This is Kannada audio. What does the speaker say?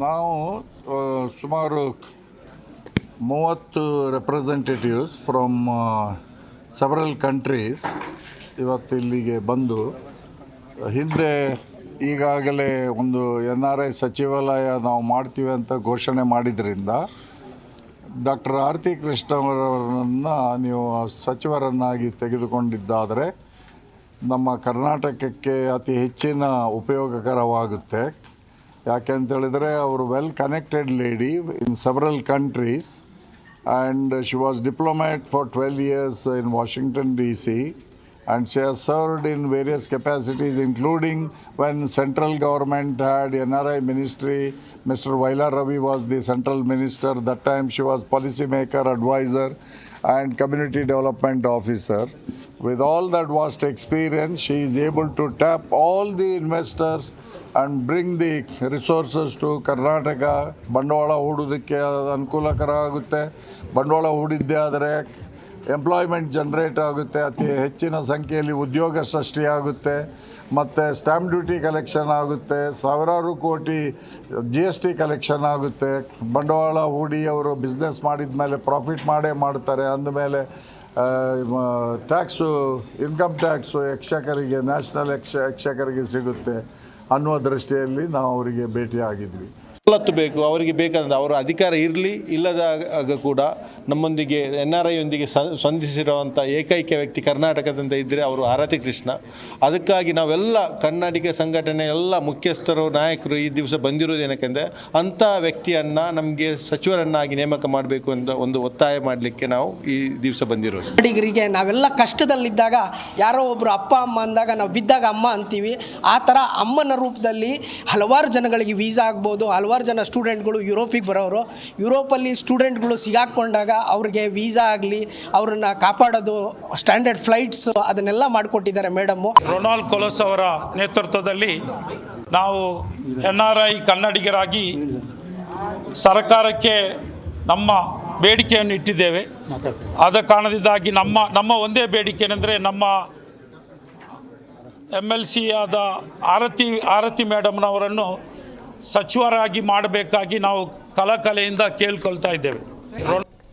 ನಾವು ಸುಮಾರು 30 ರೆಪ್ರೆಸೆಂಟೇಟಿವ್ಸ್ ಫ್ರಮ್ ಸೆವರಲ್ ಕಂಟ್ರೀಸ್ ಇವತ್ತು ಇಲ್ಲಿಗೆ ಬಂದು ಹಿಂದೆ ಈಗಾಗಲೇ ಒಂದು NRI ಸಚಿವಾಲಯ ನಾವು ಮಾಡ್ತೀವಿ ಅಂತ ಘೋಷಣೆ ಮಾಡಿದ್ರಿಂದ ಡಾಕ್ಟರ್ ಆರತಿ ಕೃಷ್ಣ ಅವರನ್ನು ನೀವು ಸಚಿವರನ್ನಾಗಿ ತೆಗೆದುಕೊಂಡಿದ್ದಾದರೆ ನಮ್ಮ ಕರ್ನಾಟಕಕ್ಕೆ ಅತಿ ಹೆಚ್ಚಿನ ಉಪಯೋಗಕರವಾಗುತ್ತೆ. ಯಾಕೆಂತೇಳಿದರೆ ಅವರು well connected lady in several countries and she was diplomat for 12 years in Washington DC, and she has served in various capacities, including when central government had NRI ministry. Mr. Vaila Ravi was the central minister. That time she was policy maker, advisor and community development officer. With all that vast experience, she is able to tap all the investors and bring the resources to Karnataka. ಬಂಡವಾಳ ಹೂಡೋದಕ್ಕೆ ಅನುಕೂಲಕರ ಆಗುತ್ತೆ. ಬಂಡವಾಳ ಹೂಡಿದ್ದೇ ಆದರೆ ಎಂಪ್ಲಾಯ್ಮೆಂಟ್ ಜನ್ರೇಟ್ ಆಗುತ್ತೆ, ಅತಿ ಹೆಚ್ಚಿನ ಸಂಖ್ಯೆಯಲ್ಲಿ ಉದ್ಯೋಗ ಸೃಷ್ಟಿಯಾಗುತ್ತೆ, ಮತ್ತು ಸ್ಟ್ಯಾಂಪ್ ಡ್ಯೂಟಿ ಕಲೆಕ್ಷನ್ ಆಗುತ್ತೆ, ಸಾವಿರಾರು ಕೋಟಿ GST ಕಲೆಕ್ಷನ್ ಆಗುತ್ತೆ. ಬಂಡವಾಳ ಹೂಡಿ ಅವರು ಬಿಸ್ನೆಸ್ ಮಾಡಿದ ಮೇಲೆ ಪ್ರಾಫಿಟ್ ಮಾಡೇ ಮಾಡ್ತಾರೆ. ಅಂದಮೇಲೆ ಟ್ಯಾಕ್ಸು, ಇನ್ಕಮ್ ಟ್ಯಾಕ್ಸು ಎಕ್ಷಕರಿಗೆ, ನ್ಯಾಷನಲ್ ಎಕ್ಷಕರಿಗೆ ಸಿಗುತ್ತೆ ಅನ್ನುವ ದೃಷ್ಟಿಯಲ್ಲಿ ನಾವು ಅವರಿಗೆ ಭೇಟಿಯಾಗಿದ್ವಿ. ಸವಲತ್ತು ಬೇಕು, ಅವರಿಗೆ ಬೇಕಾದ ಅವರ ಅಧಿಕಾರ ಇರಲಿ ಇಲ್ಲದಾಗ ಕೂಡ ನಮ್ಮೊಂದಿಗೆ NRI ಯೊಂದಿಗೆ ಸ್ಪಂದಿಸಿರುವಂಥ ಏಕೈಕ ವ್ಯಕ್ತಿ ಕರ್ನಾಟಕದಿಂದ ಇದ್ದರೆ ಅವರು ಆರತಿ ಕೃಷ್ಣ. ಅದಕ್ಕಾಗಿ ನಾವೆಲ್ಲ ಕನ್ನಡಿಗ ಸಂಘಟನೆ ಎಲ್ಲ ಮುಖ್ಯಸ್ಥರು, ನಾಯಕರು ಈ ದಿವಸ ಬಂದಿರೋದು ಏನಕ್ಕೆಂದರೆ ಅಂಥ ವ್ಯಕ್ತಿಯನ್ನು ನಮಗೆ ಸಚಿವರನ್ನಾಗಿ ನೇಮಕ ಮಾಡಬೇಕು ಅಂತ ಒಂದು ಒತ್ತಾಯ ಮಾಡಲಿಕ್ಕೆ ನಾವು ಈ ದಿವಸ ಬಂದಿರೋದು. ಕನ್ನಡಿಗರಿಗೆ ನಾವೆಲ್ಲ ಕಷ್ಟದಲ್ಲಿದ್ದಾಗ ಯಾರೋ ಒಬ್ಬರು ಅಪ್ಪ ಅಮ್ಮ ಅಂದಾಗ ನಾವು ಬಿದ್ದಾಗ ಅಮ್ಮ ಅಂತೀವಿ. ಆ ಥರ ಅಮ್ಮನ ರೂಪದಲ್ಲಿ ಹಲವಾರು ಜನಗಳಿಗೆ ವೀಸಾ ಆಗ್ಬೋದು, ಹಲವಾರು ಜನ ಸ್ಟೂಡೆಂಟ್ಗಳು ಯುರೋಪಿಗೆ ಬರೋರು, ಯುರೋಪಲ್ಲಿ ಸ್ಟೂಡೆಂಟ್ಗಳು ಸಿಗಾಕೊಂಡಾಗ ಅವ್ರಿಗೆ ವೀಸಾ ಆಗಲಿ, ಅವ್ರನ್ನ ಕಾಪಾಡೋದು, ಸ್ಟ್ಯಾಂಡರ್ಡ್ ಫ್ಲೈಟ್ಸ್ ಅದನ್ನೆಲ್ಲ ಮಾಡಿಕೊಟ್ಟಿದ್ದಾರೆ ಮೇಡಮ್ಮು. ರೊನಾಲ್ಡ್ ಕೊಲೊಸ್ ಅವರ ನೇತೃತ್ವದಲ್ಲಿ ನಾವು NRI ಕನ್ನಡಿಗರಾಗಿ ಸರ್ಕಾರಕ್ಕೆ ನಮ್ಮ ಬೇಡಿಕೆಯನ್ನು ಇಟ್ಟಿದ್ದೇವೆ. ಆದ ಕಾರಣದಿಂದಾಗಿ ನಮ್ಮ ಒಂದೇ ಬೇಡಿಕೆ ಏನೆಂದರೆ ನಮ್ಮ MLC ಆದ ಆರತಿ ಮೇಡಮ್ನವರನ್ನು ಸಚಿವರಾಗಿ ಮಾಡಬೇಕಾಗಿ ನಾವು ಕಳಕಳಿಯಿಂದ ಕೇಳ್ಕೊಳ್ತಾ ಇದ್ದೇವೆ.